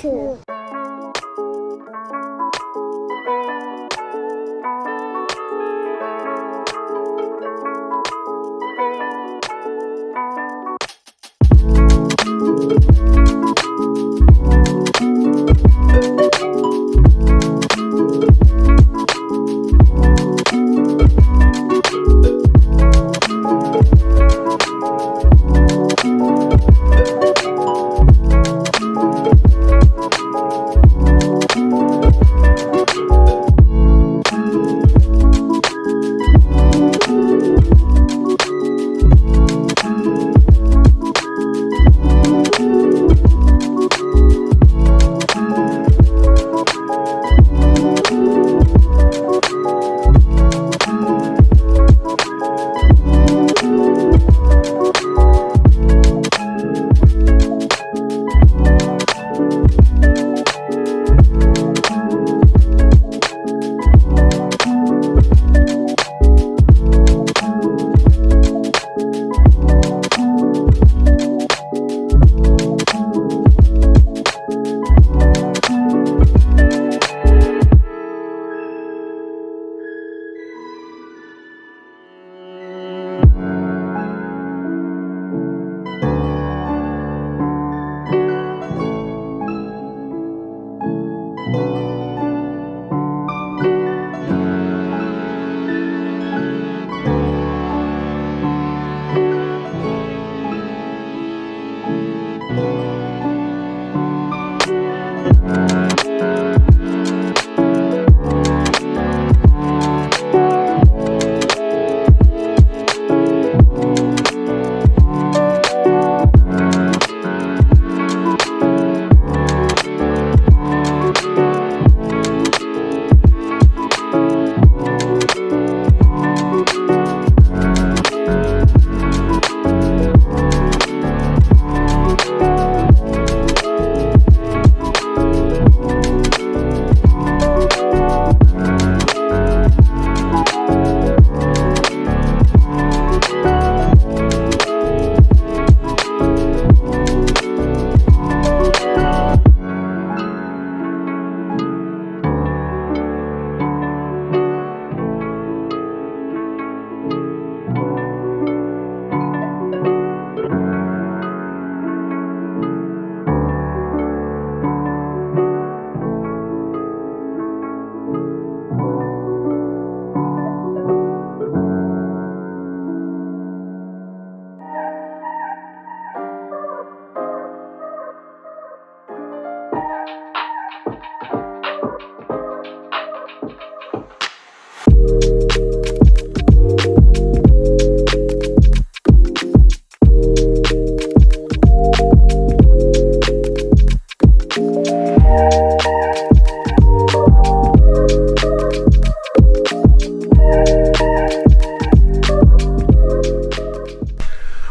barbecue.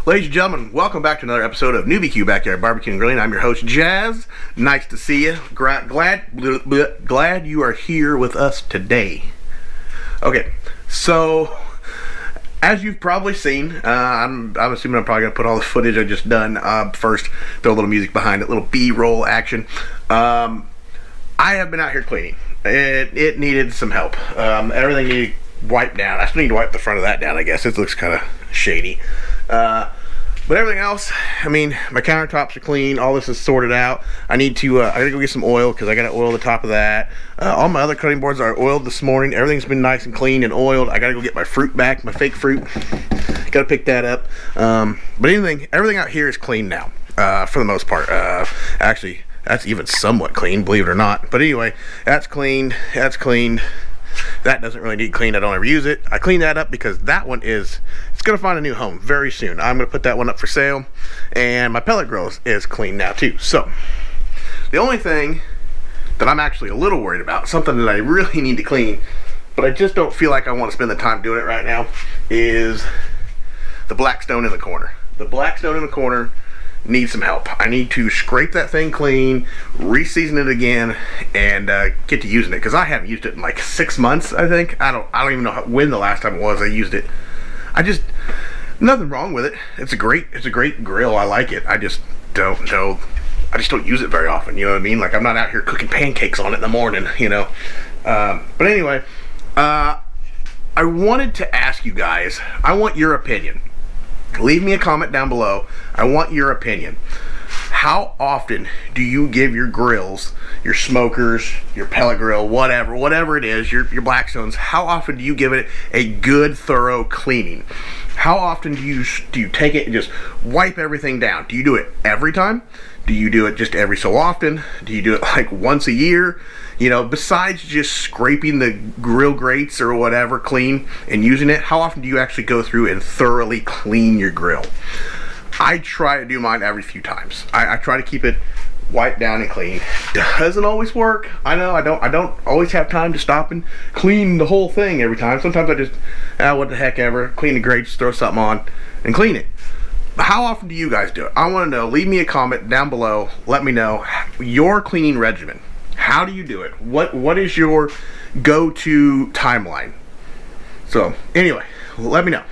Ladies and gentlemen, welcome back to another episode of NewBQ Backyard Barbecue and Grilling. I'm your host, Jazz. Nice to see you. Glad you are here with us today. Okay, so as you've probably seen, I'm assuming I'm probably going to put all the footage I just done. First, throw a little music behind it, little B-roll action. I have been out here cleaning. It needed some help. Everything needed wiped down. I still need to wipe the front of that down, I guess. It looks kind of shady. But everything else, I mean, my countertops are clean. All this is sorted out. I need to, I gotta go get some oil because I gotta oil the top of that. All my other cutting boards are oiled this morning. Everything's been nice and clean and oiled. I gotta go get my fruit back, my fake fruit. Gotta pick that up. But everything out here is clean now, for the most part. Actually, that's even somewhat clean, believe it or not. But anyway, that's cleaned. That's cleaned. That doesn't really need cleaned. I don't ever use it. I clean that up because that one it's gonna find a new home very soon. I'm gonna put that one up for sale, and my pellet grill is clean now too. So the only thing that I'm actually a little worried about, something that I really need to clean, but I just don't feel like I want to spend the time doing it right now, is the black stone in the corner. The black stone in the corner needs some help. I need to scrape that thing clean, re-season it again, and get to using it, because I haven't used it in like 6 months, I think. I don't even know when the last time it was I used it. Nothing wrong with it. It's a great grill. I like it. I just don't know I just don't use it very often, you know what I mean? Like, I'm not out here cooking pancakes on it in the morning, you know. But anyway, I wanted to ask you guys, I want your opinion. Leave me a comment down below. I want your opinion. How often do you give your grills, your smokers, your pellet grill, whatever it is, your Blackstones, how often do you give it a good, thorough cleaning? How often do you take it and just wipe everything down? Do you do it every time? Do you do it just every so often? Do you do it like once a year? You know, besides just scraping the grill grates or whatever clean and using it, how often do you actually go through and thoroughly clean your grill? I try to do mine every few times. I try to keep it wiped down and clean. Doesn't always work. I know I don't always have time to stop and clean the whole thing every time. Sometimes I just, what the heck ever, clean the grates, throw something on and clean it. How often do you guys do it? I want to know. Leave me a comment down below. Let me know your cleaning regimen. How do you do it? What is your go-to timeline? So anyway, let me know.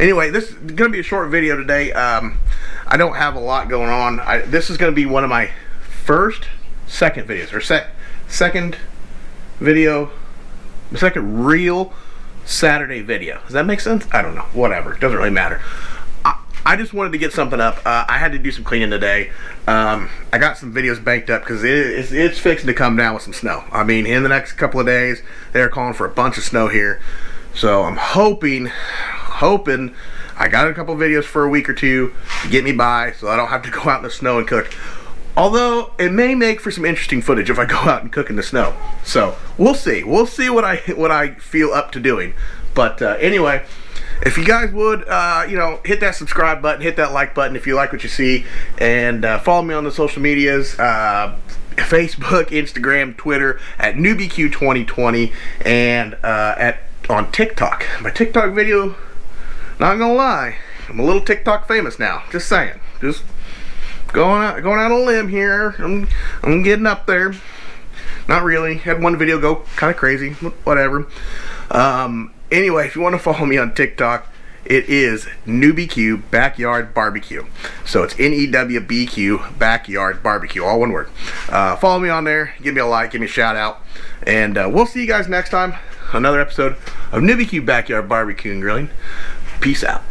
Anyway, this is going to be a short video today. I don't have a lot going on. This is going to be one of my second videos, or second real Saturday video. Does that make sense? I don't know. Whatever. It doesn't really matter. I just wanted to get something up. I had to do some cleaning today. I got some videos banked up because it's fixing to come down with some snow. I mean, in the next couple of days, they're calling for a bunch of snow here. So I'm hoping I got a couple of videos for a week or two to get me by, so I don't have to go out in the snow and cook. Although it may make for some interesting footage if I go out and cook in the snow. So we'll see. We'll see what I feel up to doing. But anyway, if you guys would, hit that subscribe button, hit that like button if you like what you see, and follow me on the social medias, Facebook, Instagram, Twitter, at NewbieQ2020, and on TikTok. My TikTok video, not gonna lie, I'm a little TikTok famous now. Just saying. Just going out on a limb here. I'm getting up there. Not really. Had one video go kind of crazy. Whatever. Anyway, if you want to follow me on TikTok, it is NewbieQ Backyard Barbecue. So it's NEWBQ Backyard Barbecue, all one word. Follow me on there. Give me a like. Give me a shout out. And we'll see you guys next time. Another episode of NewbieQ Backyard Barbecue and Grilling. Peace out.